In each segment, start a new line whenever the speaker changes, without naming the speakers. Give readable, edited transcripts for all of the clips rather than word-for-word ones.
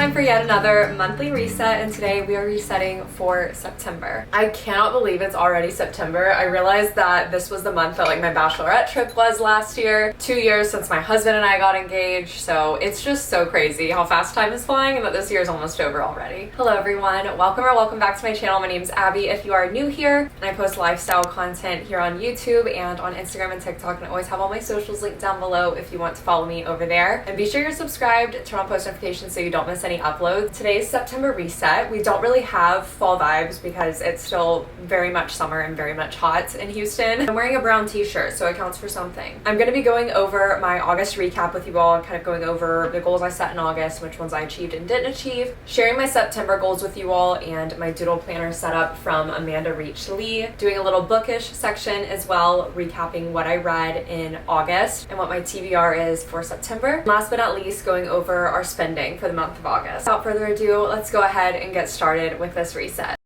time for yet another monthly reset, and today we are resetting for September. I cannot believe it's already September. I realized that this was the month that like my bachelorette trip was last year. 2 years since my husband and I got engaged, so it's just so crazy how fast time is flying and that this year is almost over already. Hello everyone, welcome back to my channel. My name is Abby if you are new here, and I post lifestyle content here on YouTube and on Instagram and TikTok, and I always have all my socials linked down below if you want to follow me over there. And be sure you're subscribed, turn on post notifications so you don't miss any uploads. Today's September reset. We don't really have fall vibes because it's still very much summer and very much hot in Houston. I'm wearing a brown t-shirt, so it counts for something. I'm going to be going over my August recap with you all, kind of going over the goals I set in August, which ones I achieved and didn't achieve, sharing my September goals with you all, and my doodle planner setup from Amanda Reach Lee, doing a little bookish section as well, recapping what I read in August and what my TBR is for September. Last but not least, going over our spending for the month of August. Without further ado, let's go ahead and get started with this reset.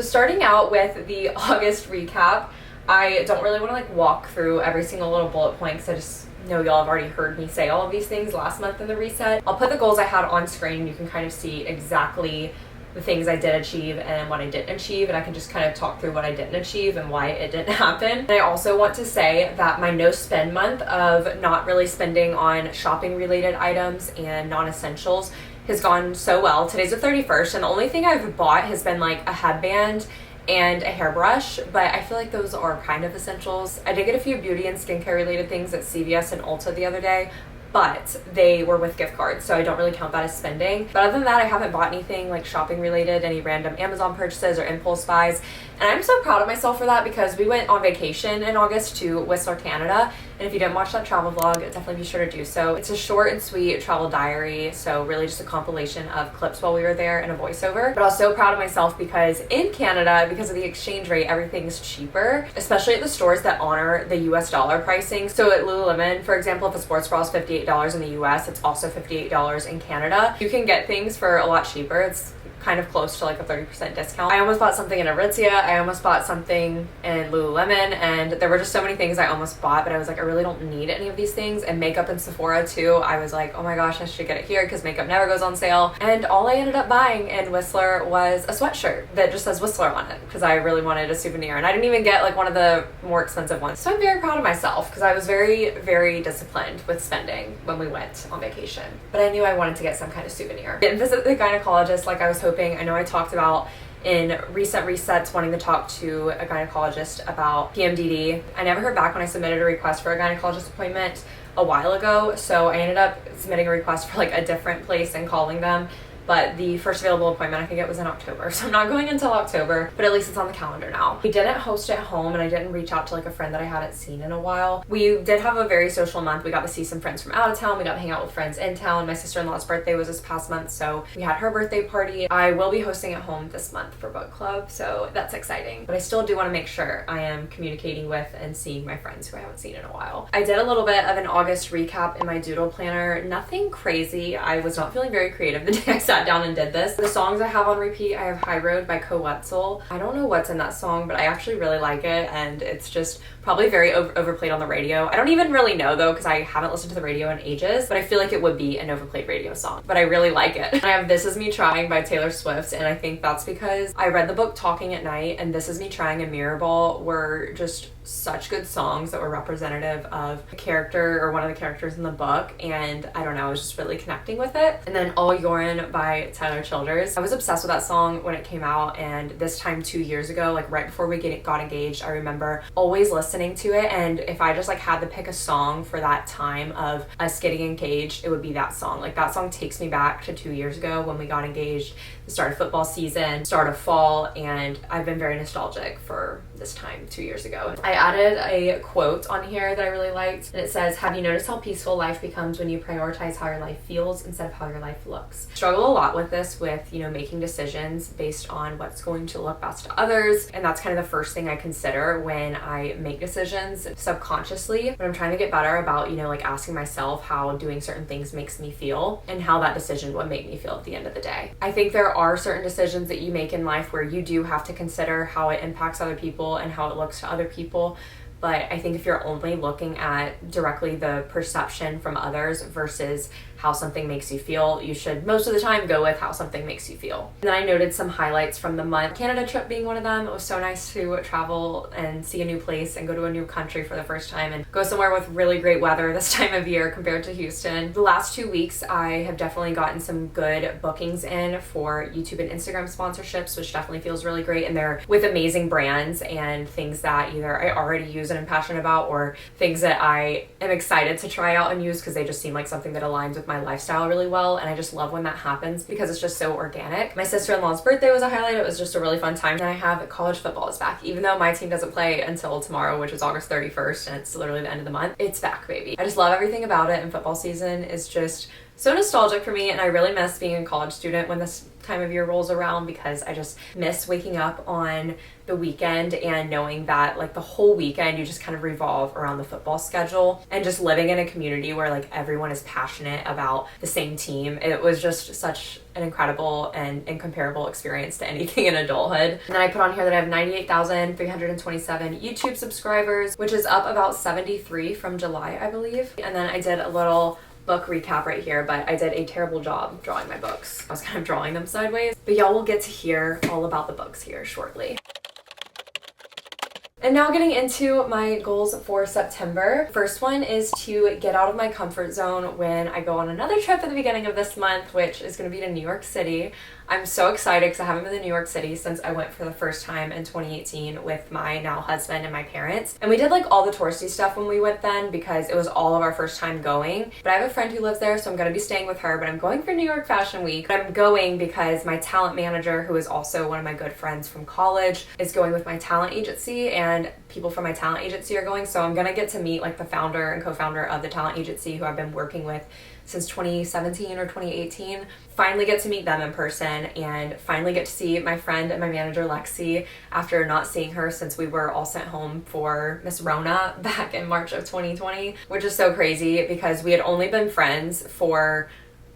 So starting out with the August recap, I don't really want to like walk through every single little bullet point because I just know y'all have already heard me say all of these things last month in the reset. I'll put the goals I had on screen. You can kind of see exactly the things I did achieve and what I didn't achieve, and I can just kind of talk through what I didn't achieve and why it didn't happen. And I also want to say that my no spend month of not really spending on shopping related items and non-essentials has gone so well. Today's the 31st, and the only thing I've bought has been like a headband and a hairbrush, but I feel like those are kind of essentials. I did get a few beauty and skincare related things at CVS and Ulta the other day, but they were with gift cards, so I don't really count that as spending. But other than that, I haven't bought anything like shopping related, any random Amazon purchases or impulse buys. And I'm so proud of myself for that because we went on vacation in August to Whistler, Canada. And if you didn't watch that travel vlog, definitely be sure to do so. It's a short and sweet travel diary, so really just a compilation of clips while we were there and a voiceover. But I was so proud of myself because in Canada, because of the exchange rate, everything's cheaper, especially at the stores that honor the US dollar pricing. So at Lululemon, for example, if a sports bra is $58 in the US, it's also $58 in Canada. You can get things for a lot cheaper. It's kind of close to like a 30% discount. I almost bought something in Aritzia. I almost bought something in Lululemon, and there were just so many things I almost bought, but I was like, I really don't need any of these things. And makeup in Sephora too, I was like, oh my gosh, I should get it here because makeup never goes on sale. And all I ended up buying in Whistler was a sweatshirt that just says Whistler on it because I really wanted a souvenir, and I didn't even get like one of the more expensive ones. So I'm very proud of myself because I was very disciplined with spending when we went on vacation. But I knew I wanted to get some kind of souvenir. Didn't visit the gynecologist like I was hoping. I know I talked about in recent resets wanting to talk to a gynecologist about PMDD. I never heard back when I submitted a request for a gynecologist appointment a while ago, so I ended up submitting a request for like a different place and calling them. But the first available appointment I could get was in October, so I'm not going until October, but at least it's on the calendar now. We didn't host at home, and I didn't reach out to like a friend that I hadn't seen in a while. We did have a very social month. We got to see some friends from out of town. We got to hang out with friends in town. My sister-in-law's birthday was this past month, so we had her birthday party. I will be hosting at home this month for book club, so that's exciting. But I still do want to make sure I am communicating with and seeing my friends who I haven't seen in a while. I did a little bit of an August recap in my doodle planner. Nothing crazy. I was not feeling very creative the day I sat down and did this. The songs I have on repeat, I have High Road by Co Wetzel. I don't know what's in that song, but I actually really like it, and it's just probably very overplayed on the radio. I don't even really know though because I haven't listened to the radio in ages, but I feel like it would be an overplayed radio song, but I really like it. And I have This Is Me Trying by Taylor Swift, and I think that's because I read the book Talking at Night, and This Is Me Trying and Mirrorball were just such good songs that were representative of a character or one of the characters in the book, and I don't know, I was just really connecting with it. And then All Your'n by Tyler Childers. I was obsessed with that song when it came out, and this time 2 years ago, like right before we got engaged, I remember always listening to it, and if I just like had to pick a song for that time of us getting engaged, it would be that song. Like that song takes me back to 2 years ago when we got engaged, the start of football season, start of fall, and I've been very nostalgic for this time 2 years ago. I added a quote on here that I really liked, and it says, "Have you noticed how peaceful life becomes when you prioritize how your life feels instead of how your life looks?" Struggle a lot with this, with, you know, making decisions based on what's going to look best to others, and that's kind of the first thing I consider when I make decisions subconsciously. But I'm trying to get better about, you know, like asking myself how doing certain things makes me feel and how that decision would make me feel at the end of the day. I think there are certain decisions that you make in life where you do have to consider how it impacts other people and how it looks to other people. But I think if you're only looking at directly the perception from others versus how something makes you feel, you should most of the time go with how something makes you feel. And then I noted some highlights from the month, Canada trip being one of them. It was so nice to travel and see a new place and go to a new country for the first time and go somewhere with really great weather this time of year compared to Houston. The last 2 weeks, I have definitely gotten some good bookings in for YouTube and Instagram sponsorships, which definitely feels really great. And they're with amazing brands and things that either I already use and am passionate about, or things that I am excited to try out and use because they just seem like something that aligns with my lifestyle really well. And I just love when that happens because it's just so organic. My sister-in-law's birthday was a highlight. It was just a really fun time. And I have college football is back. Even though my team doesn't play until tomorrow, which is August 31st, and it's literally the end of the month, it's back, baby. I just love everything about it, and football season is just so nostalgic for me, and I really miss being a college student when this time of year rolls around because I just miss waking up on the weekend and knowing that like the whole weekend you just kind of revolve around the football schedule, and just living in a community where like everyone is passionate about the same team. It was just such an incredible and incomparable experience to anything in adulthood. And then I put on here that I have 98,327 YouTube subscribers, which is up about 73 from July, I believe. And then I did a little book recap right here, but I did a terrible job drawing my books. I was kind of drawing them sideways, but y'all will get to hear all about the books here shortly. And now getting into my goals for September. First one is to get out of my comfort zone when I go on another trip at the beginning of this month, which is going to be to New York City. I'm so excited because I haven't been to New York City since I went for the first time in 2018 with my now husband and my parents. And we did like all the touristy stuff when we went then because it was all of our first time going. But I have a friend who lives there, so I'm going to be staying with her, but I'm going for New York Fashion Week. But I'm going because my talent manager, who is also one of my good friends from college, is going with my talent agency, and people from my talent agency are going. So I'm going to get to meet like the founder and co-founder of the talent agency who I've been working with since 2017 or 2018. Finally get to meet them in person and finally get to see my friend and my manager Lexi after not seeing her since we were all sent home for Miss Rona back in March of 2020, which is so crazy because we had only been friends for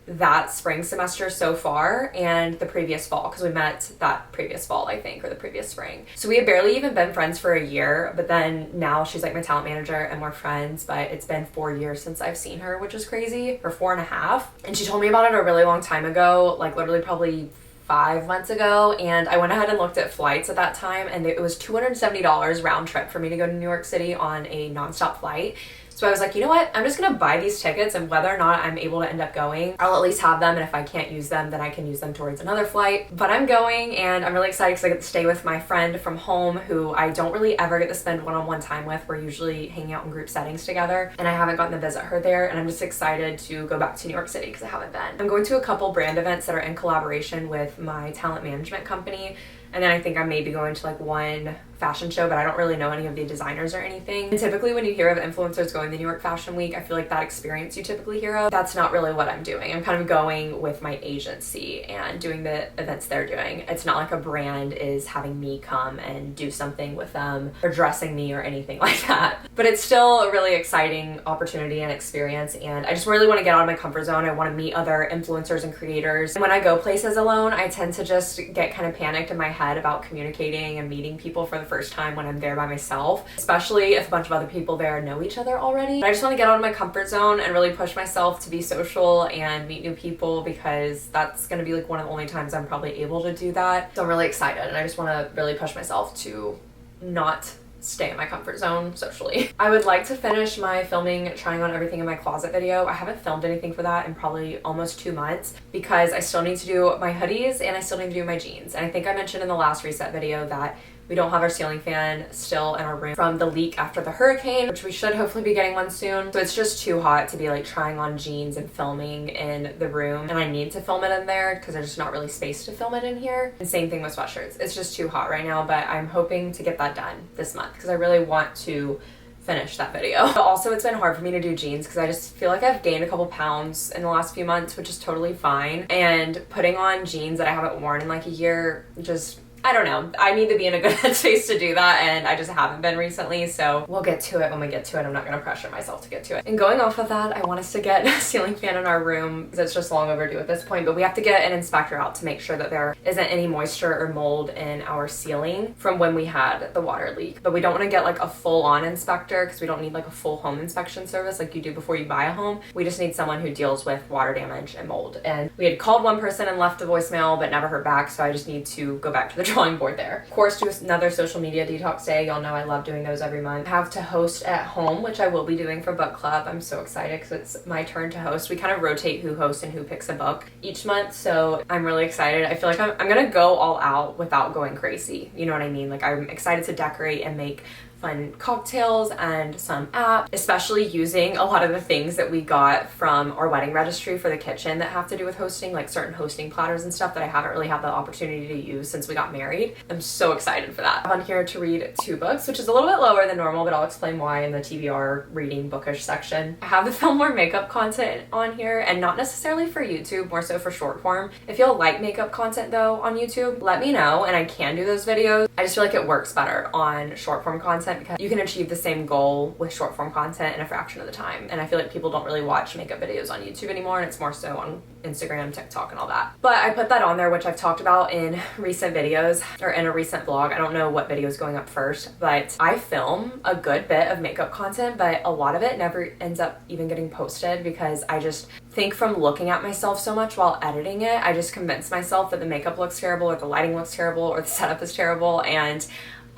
that spring semester so far and the previous fall, because we met that previous fall, I think, or the previous spring. So we had barely even been friends for a year, but then now she's like my talent manager and we're friends, but it's been 4 years since I've seen her, which is crazy, or 4.5. And she told me about it a really long time ago, like literally probably 5 months ago, and I went ahead and looked at flights at that time, and it was $270 round trip for me to go to New York City on a nonstop flight. So I was like, you know what? I'm just gonna buy these tickets, and whether or not I'm able to end up going, I'll at least have them, and if I can't use them, then I can use them towards another flight. But I'm going, and I'm really excited because I get to stay with my friend from home who I don't really ever get to spend one-on-one time with. We're usually hanging out in group settings together, and I haven't gotten to visit her there, and I'm just excited to go back to New York City because I haven't been. I'm going to a couple brand events that are in collaboration with my talent management company. And then I think I may be going to like one fashion show, but I don't really know any of the designers or anything. And typically when you hear of influencers going to New York Fashion Week, I feel like that experience you typically hear of, that's not really what I'm doing. I'm kind of going with my agency and doing the events they're doing. It's not like a brand is having me come and do something with them or dressing me or anything like that. But it's still a really exciting opportunity and experience, and I just really want to get out of my comfort zone. I want to meet other influencers and creators. And when I go places alone, I tend to just get kind of panicked in my head about communicating and meeting people for the first time when I'm there by myself, especially if a bunch of other people there know each other already. But I just want to get out of my comfort zone and really push myself to be social and meet new people, because that's going to be like one of the only times I'm probably able to do that. So I'm really excited, and I just want to really push myself to not stay in my comfort zone socially. I would like to finish my filming trying on everything in my closet video. I haven't filmed anything for that in probably almost 2 months because I still need to do my hoodies and I still need to do my jeans. And I think I mentioned in the last reset video that we don't have our ceiling fan still in our room from the leak after the hurricane, which we should hopefully be getting one soon. So it's just too hot to be like trying on jeans and filming in the room. And I need to film it in there because there's just not really space to film it in here. And same thing with sweatshirts. It's just too hot right now, but I'm hoping to get that done this month because I really want to finish that video. But also it's been hard for me to do jeans because I just feel like I've gained a couple pounds in the last few months, which is totally fine. And putting on jeans that I haven't worn in like a year just, I don't know. I need to be in a good headspace to do that, and I just haven't been recently, so we'll get to it when we get to it. I'm not gonna pressure myself to get to it. And going off of that, I want us to get a ceiling fan in our room because it's just long overdue at this point, but we have to get an inspector out to make sure that there isn't any moisture or mold in our ceiling from when we had the water leak. But we don't want to get like a full-on inspector because we don't need like a full home inspection service like you do before you buy a home. We just need someone who deals with water damage and mold. And we had called one person and left a voicemail but never heard back, so I just need to go back to the drawing board there. Of course, do another social media detox day. Y'all know I love doing those every month. I have to host at home, which I will be doing for book club. I'm so excited because it's my turn to host. We kind of rotate who hosts and who picks a book each month, so I'm really excited. I feel like I'm gonna go all out without going crazy. You know what I mean? Like, I'm excited to decorate and make fun cocktails and some app, especially using a lot of the things that we got from our wedding registry for the kitchen that have to do with hosting, like certain hosting platters and stuff that I haven't really had the opportunity to use since we got married. I'm so excited for that. I'm on here to read 2 books, which is a little bit lower than normal, but I'll explain why in the TBR reading bookish section. I have the film more makeup content on here, and not necessarily for YouTube, more so for short form. If y'all like makeup content though on YouTube, let me know and I can do those videos. I just feel like it works better on short form content because you can achieve the same goal with short form content in a fraction of the time. And I feel like people don't really watch makeup videos on YouTube anymore, and it's more so on Instagram, TikTok, and all that. But I put that on there, which I've talked about in recent videos or in a recent vlog. I don't know what video is going up first, but I film a good bit of makeup content, but a lot of it never ends up even getting posted because I just think from looking at myself so much while editing it, I just convince myself that the makeup looks terrible or the lighting looks terrible or the setup is terrible, and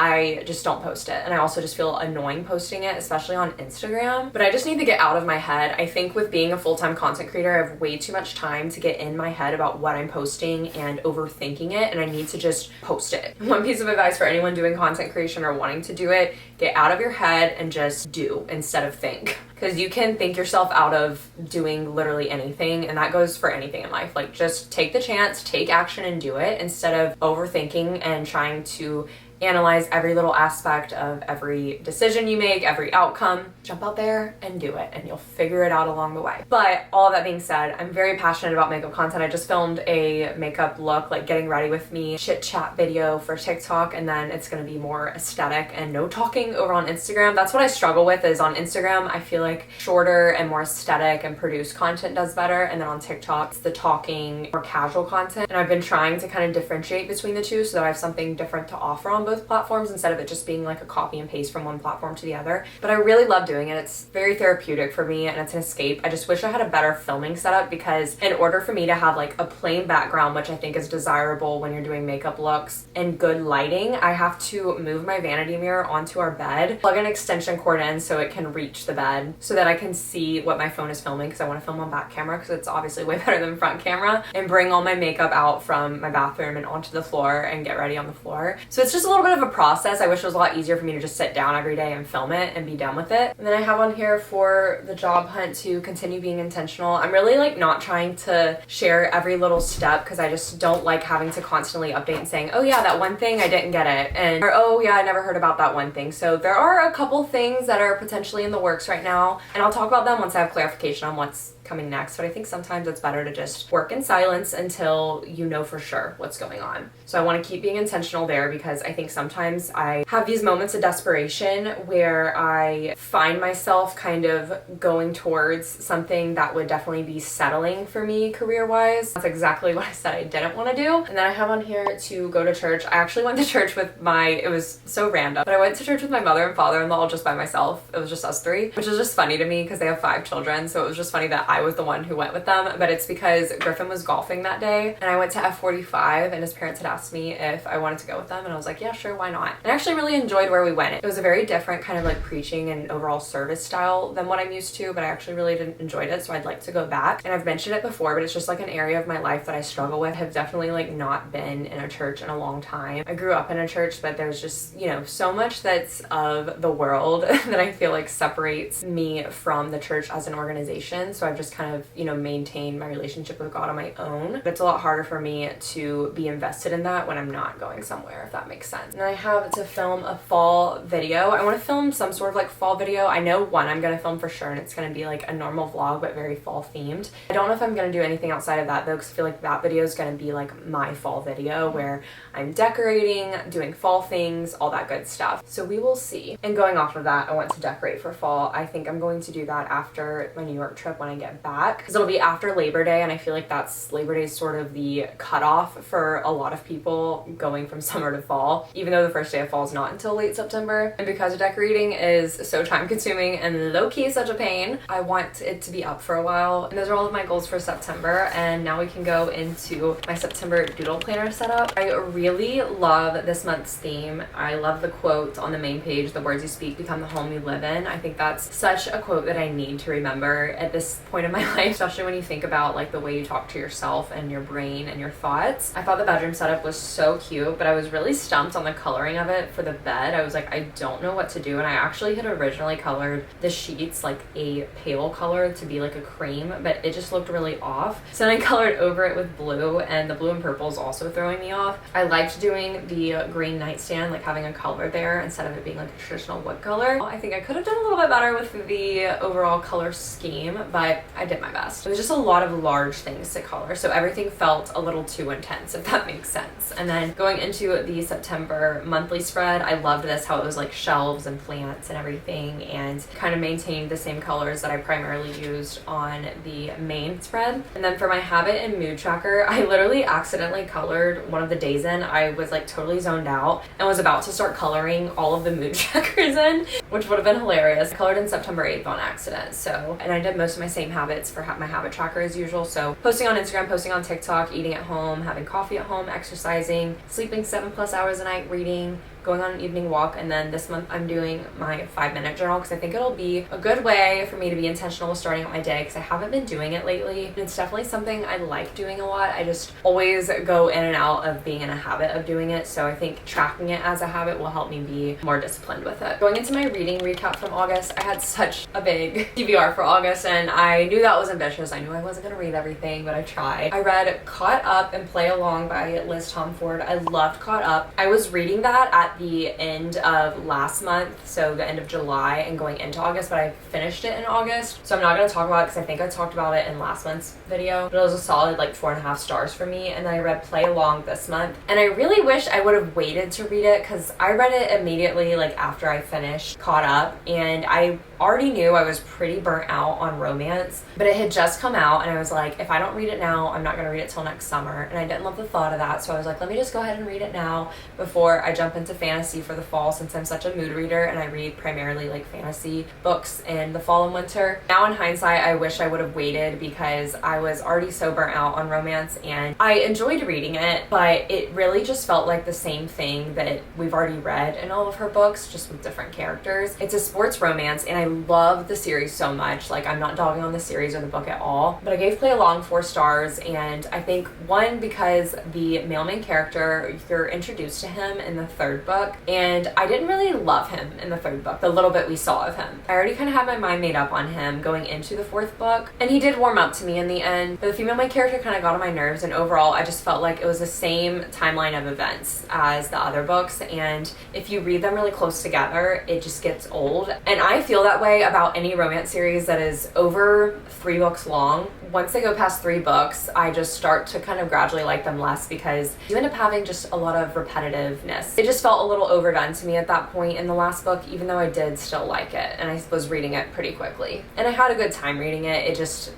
I just don't post it. And I also just feel annoying posting it, especially on Instagram. But I just need to get out of my head. I think with being a full-time content creator, I have way too much time to get in my head about what I'm posting and overthinking it, and I need to just post it. One piece of advice for anyone doing content creation or wanting to do it, get out of your head and just do instead of think. Because you can think yourself out of doing literally anything, and that goes for anything in life. Like, just take the chance, take action and do it instead of overthinking and trying to analyze every little aspect of every decision you make, every outcome. Jump out there and do it, and you'll figure it out along the way. But all of that being said, I'm very passionate about makeup content. I just filmed a makeup look, like getting ready with me, chit chat video for TikTok, and then it's gonna be more aesthetic and no talking over on Instagram. That's what I struggle with, is on Instagram, I feel like shorter and more aesthetic and produced content does better, and then on TikTok, it's the talking, more casual content. And I've been trying to kind of differentiate between the two so that I have something different to offer on both platforms instead of it just being like a copy and paste from one platform to the other. But I really love doing it. It's very therapeutic for me and it's an escape. I just wish I had a better filming setup, because in order for me to have like a plain background, which I think is desirable when you're doing makeup looks, and good lighting, I have to move my vanity mirror onto our bed, plug an extension cord in so it can reach the bed so that I can see what my phone is filming, because I want to film on back camera because it's obviously way better than front camera, and bring all my makeup out from my bathroom and onto the floor and get ready on the floor. So it's just a little bit of a process. I wish it was a lot easier for me to just sit down every day and film it and be done with it. And then I have on here for the job hunt to continue being intentional. I'm really like not trying to share every little step because I just don't like having to constantly update and saying, oh yeah, that one thing I didn't get it, and or oh yeah, I never heard about that one thing. So there are a couple things that are potentially in the works right now, and I'll talk about them once I have clarification on what's coming next. But I think sometimes it's better to just work in silence until you know for sure what's going on. So I want to keep being intentional there, because I think sometimes I have these moments of desperation where I find myself kind of going towards something that would definitely be settling for me career-wise. That's exactly what I said I didn't want to do. And then I have on here to go to church. I actually went to church with it was so random, but I went to church with my mother and father-in-law just by myself. It was just us 3, which is just funny to me because they have 5 children. So it was just funny that I was the one who went with them, but it's because Griffin was golfing that day and I went to F45 and his parents had asked me if I wanted to go with them, and I was like, yeah, sure, why not? And I actually really enjoyed where we went. It was a very different kind of like preaching and overall service style than what I'm used to, but I actually really enjoyed it, so I'd like to go back. And I've mentioned it before, but it's just like an area of my life that I struggle with. I've definitely like not been in a church in a long time. I grew up in a church, but there's just, you know, so much that's of the world that I feel like separates me from the church as an organization. So I've just just kind of, you know, maintain my relationship with God on my own. But it's a lot harder for me to be invested in that when I'm not going somewhere, if that makes sense. And I have to film a fall video. I want to film some sort of like fall video. I know one I'm going to film for sure, and it's going to be like a normal vlog but very fall themed. I don't know if I'm going to do anything outside of that though, because I feel like that video is going to be like my fall video where I'm decorating, doing fall things, all that good stuff. So we will see. And going off of that, I want to decorate for fall. I think I'm going to do that after my New York trip when I get back, because it'll be after Labor Day, and I feel like Labor Day is sort of the cutoff for a lot of people going from summer to fall, even though the first day of fall is not until late September. And because decorating is so time consuming and low-key such a pain, I want it to be up for a while. And those are all of my goals for September, and now we can go into my September doodle planner setup. I really love this month's theme. I love the quote on the main page, "The words you speak become the home you live in." I think that's such a quote that I need to remember at this point in my life, especially when you think about like the way you talk to yourself and your brain and your thoughts. I thought the bedroom setup was so cute, but I was really stumped on the coloring of it for the bed. I was like, I don't know what to do, and I actually had originally colored the sheets like a pale color to be like a cream, but it just looked really off. So then I colored over it with blue, and the blue and purple is also throwing me off. I liked doing the green nightstand, like having a color there instead of it being like a traditional wood color. I think I could have done a little bit better with the overall color scheme, but I did my best. It was just a lot of large things to color, so everything felt a little too intense, if that makes sense. And then going into the September monthly spread, I loved this, how it was like shelves and plants and everything, and kind of maintained the same colors that I primarily used on the main spread. And then for my habit and mood tracker, I literally accidentally colored one of the days in. I was like totally zoned out and was about to start coloring all of the mood trackers in, which would have been hilarious. I colored in September 8th on accident. So, and I did most of my same habits for my habit tracker as usual. So posting on Instagram, posting on TikTok, eating at home, having coffee at home, exercising, sleeping 7+ hours a night, reading, going on an evening walk. And then this month I'm doing my 5-minute journal, because I think it'll be a good way for me to be intentional with starting out my day, because I haven't been doing it lately. And it's definitely something I like doing a lot. I just always go in and out of being in a habit of doing it. So I think tracking it as a habit will help me be more disciplined with it. Going into my reading recap from August, I had such a big TBR for August, and I knew that was ambitious. I knew I wasn't going to read everything, but I tried. I read Caught Up and Play Along by Liz Tomford. I loved Caught Up. I was reading that at the end of last month, so the end of July and going into August, but I finished it in August. So I'm not going to talk about it because I think I talked about it in last month's video, but it was a solid like 4.5 stars for me. And then I read Play Along this month, and I really wish I would have waited to read it, because I read it immediately like after I finished Caught Up, and I already knew I was pretty burnt out on romance, but it had just come out, and I was like, if I don't read it now, I'm not going to read it till next summer. And I didn't love the thought of that, so I was like, let me just go ahead and read it now before I jump into fantasy for the fall, since I'm such a mood reader and I read primarily like fantasy books in the fall and winter. Now in hindsight, I wish I would have waited, because I was already so burnt out on romance, and I enjoyed reading it, but it really just felt like the same thing that we've already read in all of her books, just with different characters. It's a sports romance, and I love the series so much. Like, I'm not dogging on the series or the book at all, but I gave Play Along 4 stars, and I think one, because the male main character, you're introduced to him in the 3rd book, and I didn't really love him in the 3rd book, the little bit we saw of him. I already kind of had my mind made up on him going into the 4th book, and he did warm up to me in the end, but the female main character kind of got on my nerves, and overall I just felt like it was the same timeline of events as the other books, and if you read them really close together, it just gets old. And I feel that way about any romance series that is over 3 books long. Once they go past 3 books, I just start to kind of gradually like them less, because you end up having just a lot of repetitiveness. It just felt a little overdone to me at that point in the last book, even though I did still like it, and I was reading it pretty quickly. And I had a good time reading it.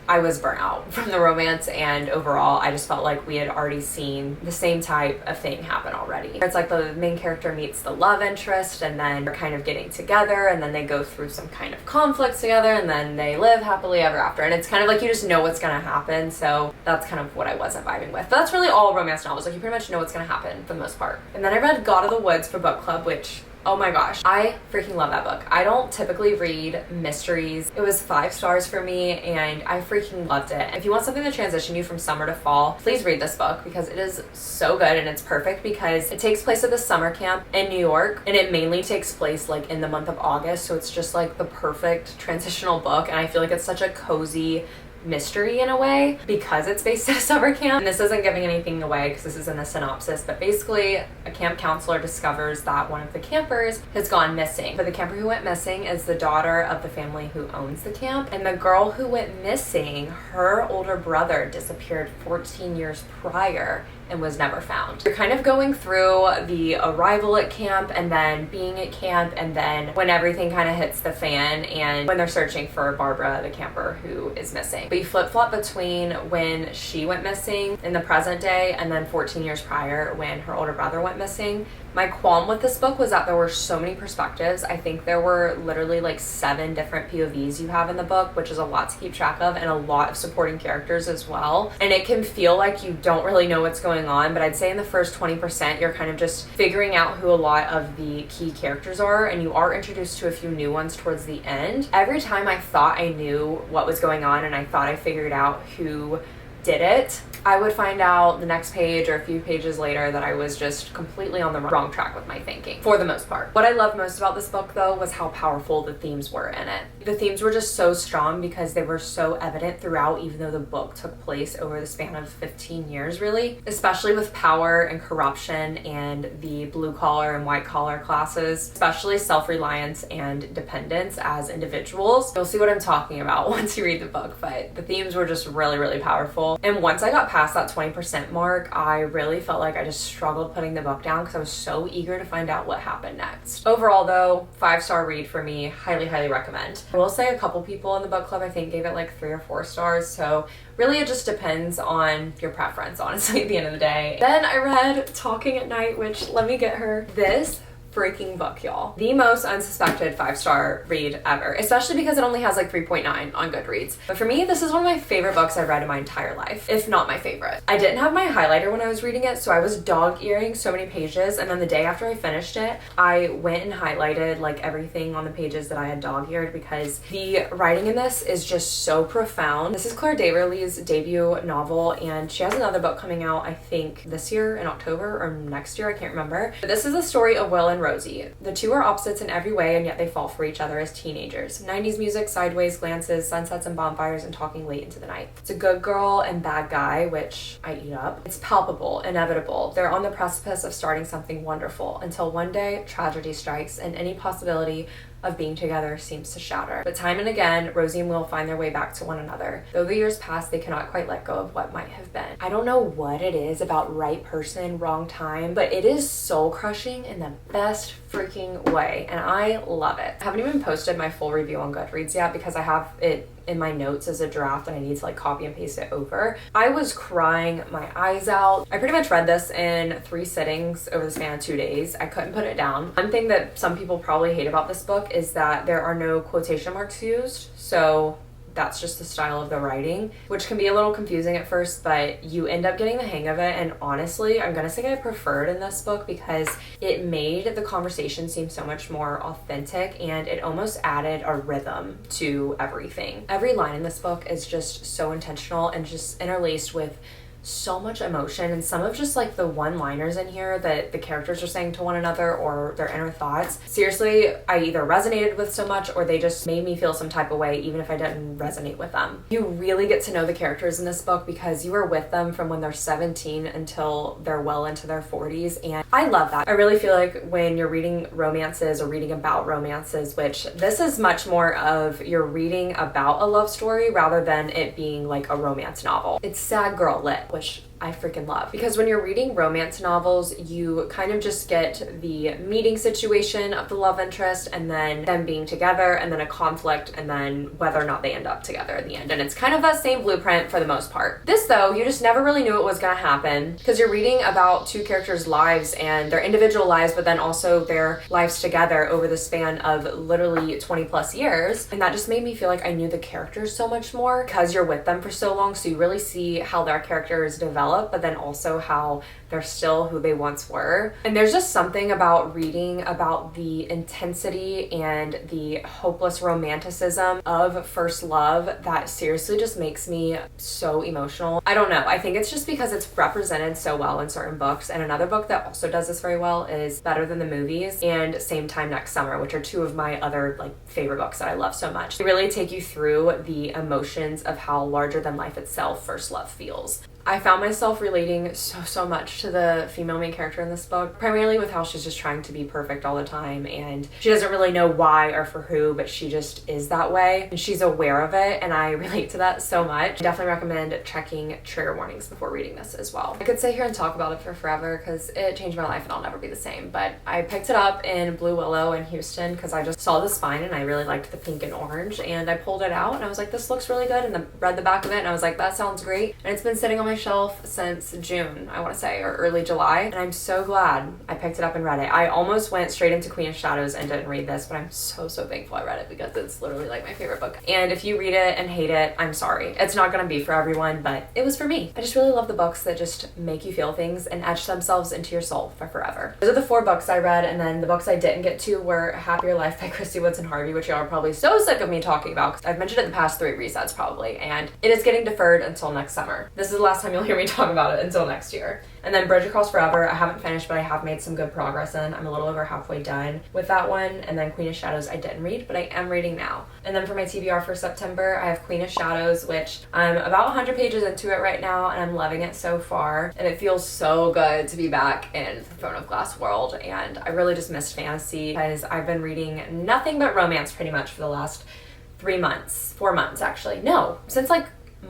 I was burnt out from the romance, and overall, I just felt like we had already seen the same type of thing happen already. It's like the main character meets the love interest, and then they're kind of getting together, and then they go through some kind of conflicts together, and then they live happily ever after. And it's kind of like you just know what's gonna happen, so that's kind of what I wasn't vibing with. But that's really all romance novels. Like, you pretty much know what's gonna happen for the most part. And then I read God of the Woods for book club, which, oh my gosh, I freaking love that book. I don't typically read mysteries. It was 5 stars for me, and I freaking loved it. If you want something to transition you from summer to fall, please read this book, because it is so good, and it's perfect because it takes place at the summer camp in New York, and it mainly takes place like in the month of August, so it's just like the perfect transitional book. And I feel like it's such a cozy, mystery in a way because it's based at a summer camp. And this isn't giving anything away because this is in the synopsis, but basically a camp counselor discovers that one of the campers has gone missing. But the camper who went missing is the daughter of the family who owns the camp, and the girl who went missing, her older brother disappeared 14 years prior and was never found. You're kind of going through the arrival at camp and then being at camp, and then when everything kind of hits the fan and when they're searching for Barbara, the camper who is missing. But you flip-flop between when she went missing in the present day and then 14 years prior when her older brother went missing. My qualm with this book was that there were so many perspectives. I think there were literally like 7 different POVs you have in the book, which is a lot to keep track of, and a lot of supporting characters as well. And it can feel like you don't really know what's going on, but I'd say in the first 20%, you're kind of just figuring out who a lot of the key characters are, and you are introduced to a few new ones towards the end. Every time I thought I knew what was going on and I thought I figured out who did it, I would find out the next page or a few pages later that I was just completely on the wrong track with my thinking, for the most part. What I loved most about this book, though, was how powerful the themes were in it. The themes were just so strong because they were so evident throughout, even though the book took place over the span of 15 years, really. Especially with power and corruption and the blue-collar and white-collar classes, especially self-reliance and dependence as individuals. You'll see what I'm talking about once you read the book, but the themes were just really, really powerful. And once I got past that 20% mark, I really felt like I just struggled putting the book down because I was so eager to find out what happened next. Overall, though, 5-star read for me. Highly, highly recommend. I will say a couple people in the book club I think gave it like 3 or 4 stars, so really it just depends on your preference, honestly, at the end of the day. Then I read Talking at Night, which, let me get her. This freaking book, y'all. The most unsuspected 5-star read ever, especially because it only has like 3.9 on Goodreads. But for me, this is one of my favorite books I've read in my entire life, if not my favorite. I didn't have my highlighter when I was reading it, so I was dog-earing so many pages, and then the day after I finished it, I went and highlighted like everything on the pages that I had dog-eared because the writing in this is just so profound. This is Claire Daverly's debut novel, and she has another book coming out, I think this year in October or next year, I can't remember. But this is the story of Will and Rosie. The two are opposites in every way, and yet they fall for each other as teenagers. 90s music, sideways glances, sunsets and bonfires, and talking late into the night. It's a good girl and bad guy, which I eat up. It's palpable, inevitable. They're on the precipice of starting something wonderful until one day tragedy strikes and any possibility of being together seems to shatter. But time and again, Rosie and Will find their way back to one another. Though the years pass, they cannot quite let go of what might have been. I don't know what it is about right person, wrong time, but it is soul crushing in the best freaking way, and I love it. I haven't even posted my full review on Goodreads yet because I have it in my notes as a draft and I need to like copy and paste it over. I was crying my eyes out. I pretty much read this in 3 sittings over the span of 2 days. I couldn't put it down. One thing that some people probably hate about this book is that there are no quotation marks used, so that's just the style of the writing, which can be a little confusing at first, but you end up getting the hang of it. And honestly, I'm gonna say I preferred in this book because it made the conversation seem so much more authentic, and it almost added a rhythm to everything. Every line in this book is just so intentional and just interlaced with so much emotion, and some of just like the one-liners in here that the characters are saying to one another or their inner thoughts. Seriously, I either resonated with so much or they just made me feel some type of way even if I didn't resonate with them. You really get to know the characters in this book because you are with them from when they're 17 until they're well into their 40s, and I love that. I really feel like when you're reading romances or reading about romances, which this is much more of you're reading about a love story rather than it being like a romance novel. It's sad girl lit, which I freaking love. Because when you're reading romance novels, you kind of just get the meeting situation of the love interest and then them being together and then a conflict and then whether or not they end up together at the end. And it's kind of that same blueprint for the most part. This though, you just never really knew what was gonna happen because you're reading about 2 characters' lives and their individual lives, but then also their lives together over the span of literally 20 plus years. And that just made me feel like I knew the characters so much more because you're with them for so long, so you really see how their characters develop develop, but then also how they're still who they once were. And there's just something about reading about the intensity and the hopeless romanticism of first love that seriously just makes me so emotional. I don't know. I think it's just because it's represented so well in certain books. And another book that also does this very well is Better Than the Movies and Same Time Next Summer, which are two of my other favorite books that I love so much. They really take you through the emotions of how larger than life itself first love feels. I found myself relating so much to the female main character in this book, primarily with how she's just trying to be perfect all the time, and she doesn't really know why or for who, but she just is that way, and she's aware of it, and I relate to that so much. Definitely recommend checking trigger warnings before reading this as well. I could sit here and talk about it for forever because it changed my life and I'll never be the same, but I picked it up in Blue Willow in Houston because I just saw the spine and I really liked the pink and orange, and I pulled it out and I was like, this looks really good, and then read the back of it and I was like, that sounds great, and it's been sitting on my shelf since June, I want to say, or early July, and I'm so glad I picked it up and read it. I almost went straight into Queen of Shadows and didn't read this, but I'm so thankful I read it because it's literally like my favorite book. And if you read it and hate it, I'm sorry. It's not gonna be for everyone, but it was for me. I just really love the books that just make you feel things and etch themselves into your soul for forever. Those are the 4 books I read, and then the books I didn't get to were Happier Life by Christy Woodson Harvey, which y'all are probably so sick of me talking about because I've mentioned it in the past 3 resets probably, and it is getting deferred until next summer. This is the last time you'll hear me talk about it until next year. And then Bridge Across Forever, I haven't finished, but I have made some good progress in. I'm a little over halfway done with that one. And then Queen of Shadows I didn't read, but I am reading now. And then for my TBR for September, I have Queen of Shadows, which I'm about 100 pages into it right now, and I'm loving it so far. And it feels so good to be back in the Throne of Glass world. And I really just missed fantasy because I've been reading nothing but romance pretty much for the last 4 months actually. No, since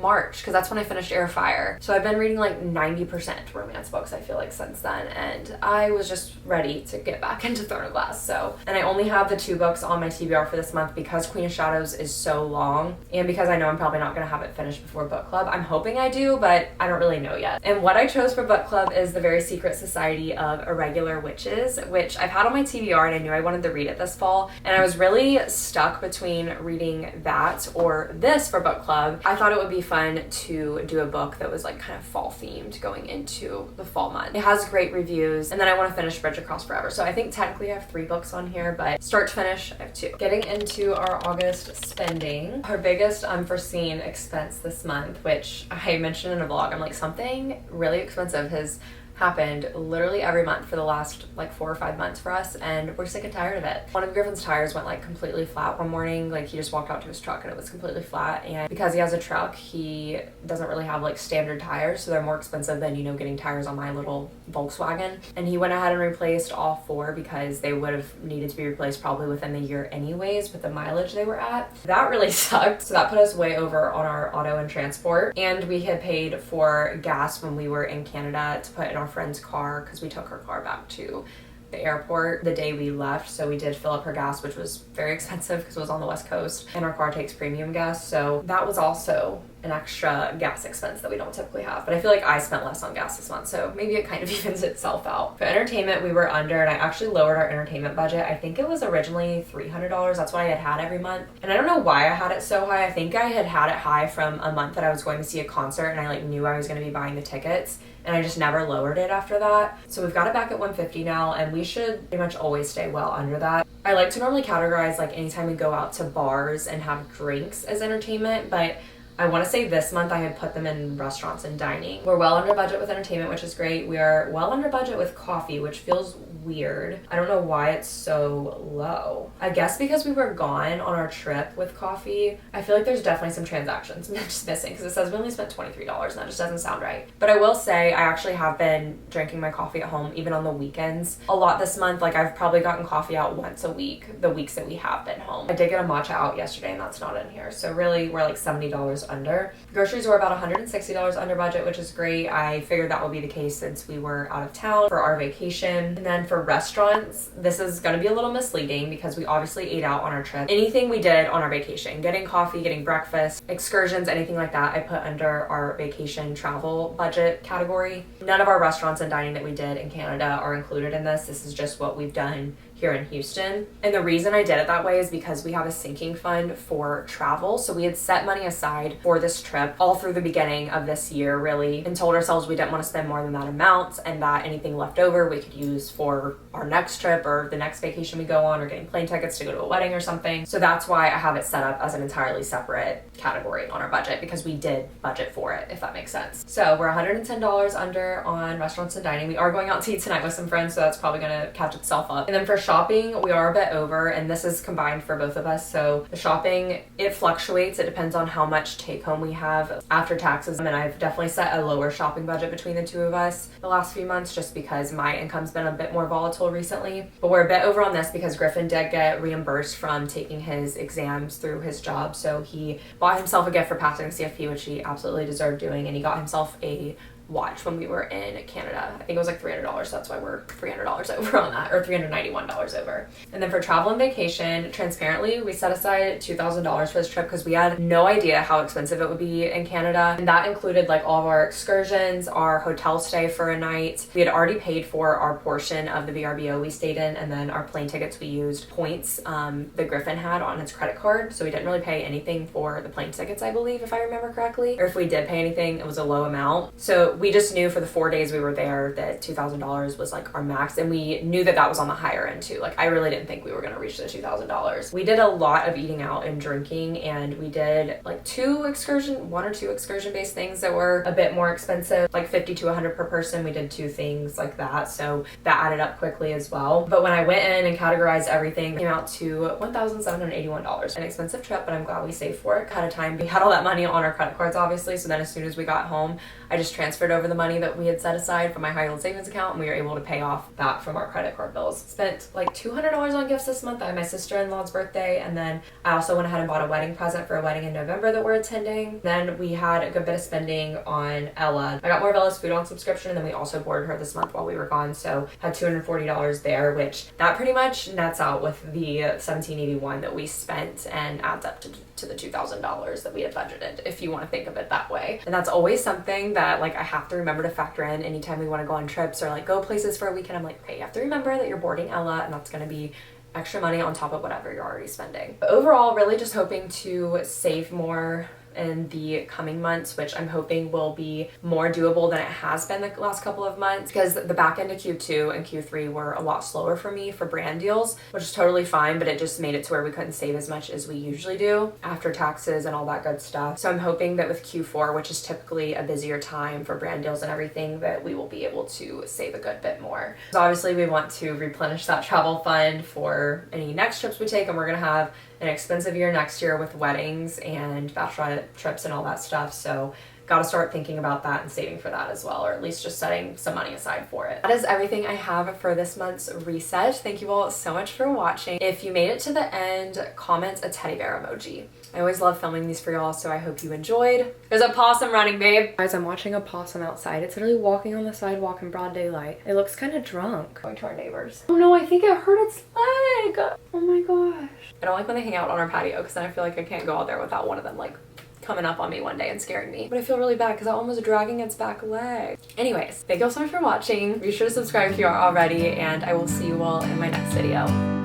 March, because that's when I finished Air Fire. So I've been reading 90% romance books, I feel like, since then, and I was just ready to get back into Throne of Glass. So, and I only have the 2 books on my TBR for this month because Queen of Shadows is so long, and because I know I'm probably not going to have it finished before book club. I'm hoping I do, but I don't really know yet. And what I chose for book club is The Very Secret Society of Irregular Witches, which I've had on my TBR and I knew I wanted to read it this fall, and I was really stuck between reading that or this for book club. I thought it would be fun to do a book that was kind of fall themed going into the fall month. It has great reviews, and then I want to finish Bridge Across Forever. So I think technically I have 3 books on here, but start to finish I have 2. Getting into our August spending, our biggest unforeseen expense this month, which I mentioned in a vlog, I'm like, something really expensive has happened literally every month for the last 4 or 5 months for us, and we're sick and tired of it. One of Griffin's tires went completely flat one morning. He just walked out to his truck and it was completely flat, and because he has a truck, he doesn't really have standard tires, so they're more expensive than getting tires on my little Volkswagen. And he went ahead and replaced all 4 because they would have needed to be replaced probably within the year anyways with the mileage they were at. That really sucked. So that put us way over on our auto and transport, and we had paid for gas when we were in Canada to put in our friend's car because we took her car back to the airport the day we left, so we did fill up her gas, which was very expensive because it was on the West Coast and our car takes premium gas, so that was also an extra gas expense that we don't typically have. But I feel like I spent less on gas this month, so maybe it kind of evens itself out. For entertainment, we were under, and I actually lowered our entertainment budget. I think it was originally $300. That's what I had every month, and I don't know why I had it so high. I think I had it high from a month that I was going to see a concert, and I knew I was going to be buying the tickets, and I just never lowered it after that. So we've got it back at $150 now, and we should pretty much always stay well under that. I like to normally categorize anytime we go out to bars and have drinks as entertainment, but I want to say this month I had put them in restaurants and dining. We're well under budget with entertainment, which is great. We are well under budget with coffee, which feels weird. I don't know why it's so low. I guess because we were gone on our trip with coffee. I feel like there's definitely some transactions just missing because it says we only spent $23 and that just doesn't sound right. But I will say I actually have been drinking my coffee at home even on the weekends a lot this month. I've probably gotten coffee out once a week the weeks that we have been home. I did get a matcha out yesterday and that's not in here. So really we're $70 under. Groceries were about $160 under budget, which is great. I figured that would be the case since we were out of town for our vacation. And then for restaurants, this is going to be a little misleading because we obviously ate out on our trip. Anything we did on our vacation, getting coffee, getting breakfast, excursions, anything like that, I put under our vacation travel budget category. None of our restaurants and dining that we did in Canada are included in this. This is just what we've done here in Houston. And the reason I did it that way is because we have a sinking fund for travel. So we had set money aside for this trip all through the beginning of this year, really, and told ourselves we didn't want to spend more than that amount and that anything left over we could use for our next trip or the next vacation we go on or getting plane tickets to go to a wedding or something. So that's why I have it set up as an entirely separate category on our budget, because we did budget for it, if that makes sense. So we're $110 under on restaurants and dining. We are going out to eat tonight with some friends, so that's probably gonna catch itself up. And then for shopping, we are a bit over, and this is combined for both of us. So the shopping, it fluctuates. It depends on how much take home we have after taxes. And I've definitely set a lower shopping budget between the two of us the last few months, just because my income's been a bit more volatile recently. But we're a bit over on this because Griffin did get reimbursed from taking his exams through his job. So he bought himself a gift for passing CFP, which he absolutely deserved doing, and he got himself a watch when we were in Canada. I think it was like $300, so that's why we're $300 over on that, or $391 over. And then for travel and vacation, transparently, we set aside $2,000 for this trip because we had no idea how expensive it would be in Canada. And that included like all of our excursions, our hotel stay for a night. We had already paid for our portion of the VRBO we stayed in, and then our plane tickets, we used points that Griffin had on his credit card. So we didn't really pay anything for the plane tickets, I believe, if I remember correctly. Or if we did pay anything, it was a low amount. So we just knew for the 4 days we were there that $2,000 was like our max, and we knew that that was on the higher end too. Like I really didn't think we were going to reach the $2,000. We did a lot of eating out and drinking, and we did like one or two excursion based things that were a bit more expensive, like 50 to 100 per person. We did 2 things like that, so that added up quickly as well. But when I went in and categorized everything, it came out to $1,781. An expensive trip, but I'm glad we saved for it ahead of time. We had all that money on our credit cards, obviously, so then as soon as we got home, I just transferred over the money that we had set aside from my high yield savings account, and we were able to pay off that from our credit card bills. Spent like $200 on gifts this month. I had my sister-in-law's birthday, and then I also went ahead and bought a wedding present for a wedding in November that we're attending. Then we had a good bit of spending on Ella. I got more of Ella's food on subscription, and then we also boarded her this month while we were gone, so had $240 there, which that pretty much nets out with the $1,781 that we spent and adds up to the $2,000 that we had budgeted, if you want to think of it that way. And that's always something that like I have to remember to factor in anytime we want to go on trips or like go places for a weekend. I'm like, okay, you have to remember that you're boarding Ella, and that's going to be extra money on top of whatever you're already spending. But overall, really just hoping to save more in the coming months, which I'm hoping will be more doable than it has been the last couple of months, because the back end of Q2 and Q3 were a lot slower for me for brand deals, which is totally fine, but it just made it to where we couldn't save as much as we usually do after taxes and all that good stuff. So I'm hoping that with Q4, which is typically a busier time for brand deals and everything, that we will be able to save a good bit more. So obviously we want to replenish that travel fund for any next trips we take, and we're gonna have an expensive year next year with weddings and bachelorette trips and all that stuff. So got to start thinking about that and saving for that as well, or at least just setting some money aside for it. That is everything I have for this month's reset. Thank you all so much for watching. If you made it to the end, comment a teddy bear emoji. I always love filming these for y'all, so I hope you enjoyed. There's a possum running, babe. Guys, I'm watching a possum outside. It's literally walking on the sidewalk in broad daylight. It looks kind of drunk. Going to our neighbors. Oh no, I think it hurt its leg. Oh my gosh. I don't like when they hang out on our patio, because then I feel like I can't go out there without one of them like coming up on me one day and scaring me. But I feel really bad because I almost dragging its back leg. Anyways, thank you all so much for watching. Be sure to subscribe if you are already, and I will see you all in my next video.